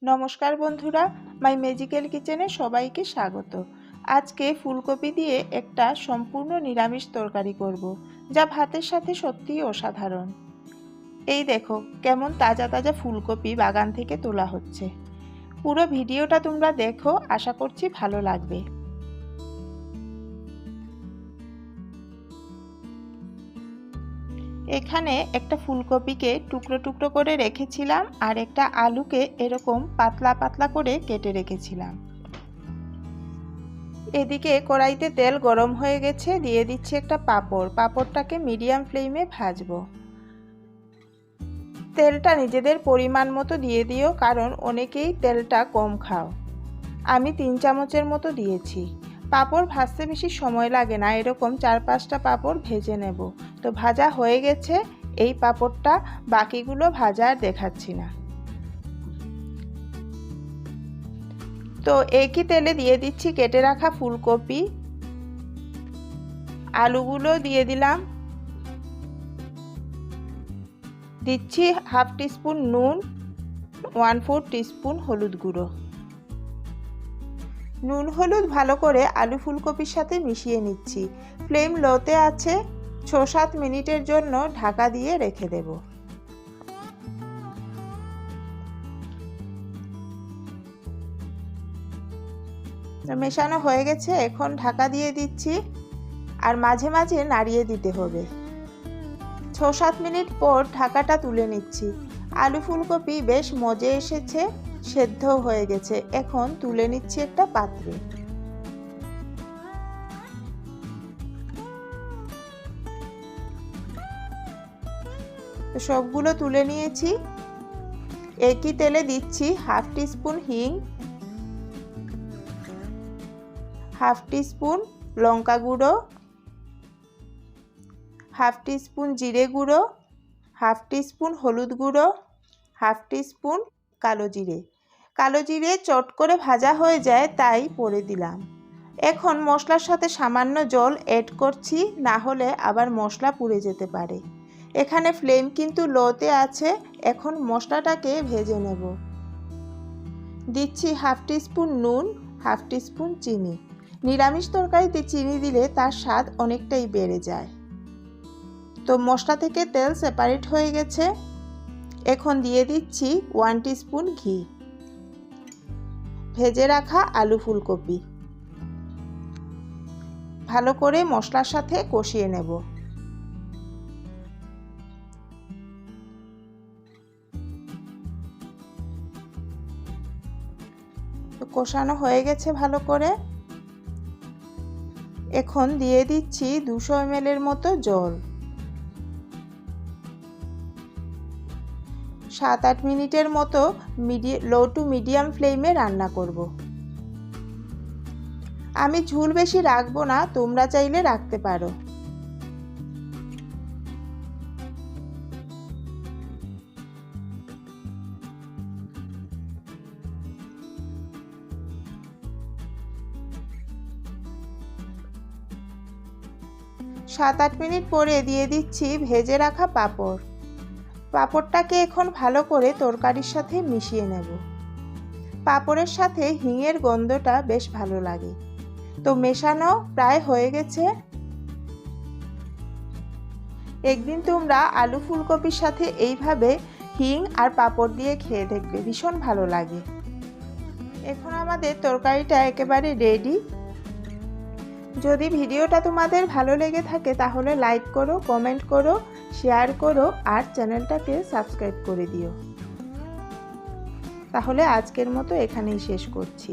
নমস্কার বন্ধুরা, মাই ম্যাজিক্যাল কিচেনে সবাইকে স্বাগত। আজকে ফুলকপি দিয়ে একটা সম্পূর্ণ নিরামিষ তরকারি করব, যা ভাতের সাথে সত্যিই অসাধারণ। এই দেখো কেমন তাজা তাজা ফুলকপি বাগান থেকে তোলা হচ্ছে। পুরো ভিডিওটা তোমরা দেখো, আশা করছি ভালো লাগবে। এখানে একটা ফুলকপিকে টুকরো টুকরো করে রেখেছিলাম আর একটা আলুকে এরকম পাতলা পাতলা করে কেটে রেখেছিলাম। এদিকে কড়াইতে তেল গরম হয়ে গেছে, দিয়ে দিচ্ছি একটা পাঁপড়টাকে মিডিয়াম ফ্লেমে ভাজবো। তেলটা নিজেদের পরিমাণ মতো দিয়ে দিও, কারণ অনেকেই তেলটা কম খাও। আমি 3 চামচের মতো দিয়েছি। পাঁপড় ভাজতে বেশি সময় লাগে না, এরকম 4-5টা পাঁপড় ভেজে নেব। তো ভাজা হয়ে গেছে এই পাঁপড়টা, বাকিগুলো ভাজা আর দেখাচ্ছি না। তো একই তেলে দিয়ে দিচ্ছি কেটে রাখা ফুলকপি, আলুগুলো দিয়ে দিলাম, দিচ্ছি হাফ টিস্পুন নুন, 1/4 টিস্পুন হলুদ গুঁড়ো। নুন হলুদ ভালো করে আলু ফুলকপির সাথে মিশিয়ে নিচ্ছি। ফ্লেম লোতে আছে, 6-7 মিনিটের জন্য ঢাকা দিয়ে রেখে দেব। মেশানো হয়ে গেছে, এখন ঢাকা দিয়ে দিচ্ছি আর মাঝে মাঝে নাড়িয়ে দিতে হবে। 6-7 মিনিট পর ঢাকাটা তুলে নিচ্ছি। আলু ফুলকপি বেশ মজে এসেছে, সেদ্ধ হয়ে গেছে। এখন তুলে নিচ্ছি একটা পাত্রে। তো সবগুলো তুলে নিয়েছি। একই তেলে দিচ্ছি হাফ টিস্পুন হিং, হাফ টিস্পুন লঙ্কা গুঁড়ো, হাফ টিস্পুন জিরে গুঁড়ো, হাফ টিস্পুন হলুদ গুঁড়ো, হাফ টিস্পুন কালো জিরে চট করে ভাজা হয়ে যায়, তাই পরে দিলাম। এখন মশলার সাথে সামান্য জল অ্যাড করছি, না হলে আবার মশলা পুড়ে যেতে পারে। এখানে ফ্লেম কিন্তু লোতে আছে। এখন মশলাটাকে ভেজে নেব। দিচ্ছি হাফ টিস্পুন নুন, হাফ টিস্পুন চিনি। নিরামিষ তরকারিতে চিনি দিলে তার স্বাদ অনেকটাই বেড়ে যায়। তো মশলা থেকে তেল সেপারেট হয়ে গেছে। এখন দিয়ে দিচ্ছি 1 টিস্পুন ঘি। ভেজে রাখা আলু ফুলকপি ভালো করে মশলার সাথে কষিয়ে নেব। তো কষানো হয়ে গেছে ভালো করে। এখন দিয়ে দিচ্ছি 200 ml এর মতো জল। 7-8 মিনিটের মতো লো টু মিডিয়াম ফ্লেমে রান্না করব। আমি ঝোল বেশি রাখবো না, তোমরা চাইলে রাখতে পারো। সাত 8 মিনিট পরে দিয়ে দিচ্ছি ভেজে রাখা পাঁপড়টাকে এখন ভালো করে তরকারির সাথে মিশিয়ে নেব। পাঁপড়ের সাথে হিঙের গন্ধটা বেশ ভালো লাগে। তো মেশানো প্রায় হয়ে গেছে। একদিন তোমরা আলু ফুলকপির সাথে এইভাবে হিং আর পাঁপড় দিয়ে খেয়ে দেখবে, ভীষণ ভালো লাগে। এখন আমাদের তরকারিটা একেবারে রেডি। যদি ভিডিওটা তোমাদের ভালো লেগে থাকে তাহলে লাইক করো, কমেন্ট করো, শেয়ার করো আর চ্যানেলটাকে সাবস্ক্রাইব করে দিও। তাহলে আজকের মতো এখানেই শেষ করছি।